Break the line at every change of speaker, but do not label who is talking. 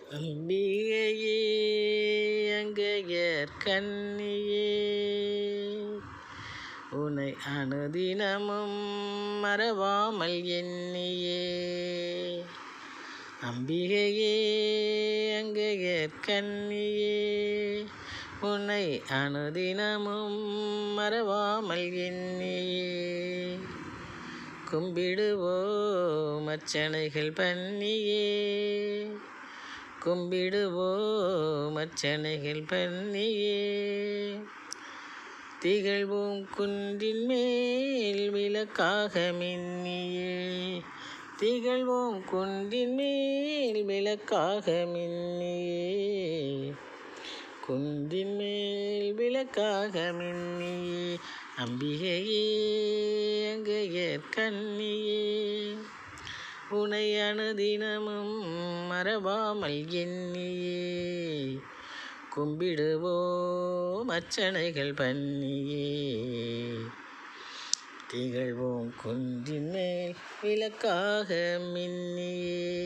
அம்பிகையே அங்கையர் கண்ணியே, உனை அனுதினமும் மறவாமல் எண்ணியே. அம்பிகையே அங்கையர் கண்ணியே, உன்னை அனுதினமும் மறவாமல் எண்ணியே. கும்பிடுவோம் அர்ச்சனைகள் பண்ணியே, கும்பிடுவோம் அர்ச்சனைகள் பண்ணியே. திகழ்வோம் குன்றின் மேல் விளக்காக மின்னியே, திகழ்வோம் குன்றின் மேல் விளக்காக மின்னியே. குன்றின் மேல் விளக்காக மின்னியே. அம்பிகையே அங்கையர் கண்ணியே, உனை அனுதினமும் மறவாமல் எண்ணியே. கும்பிடுவோம் அர்ச்சனைகள் பண்ணியே, திகழ்வோம் குன்றின் மேல் விளக்காக மின்னியே.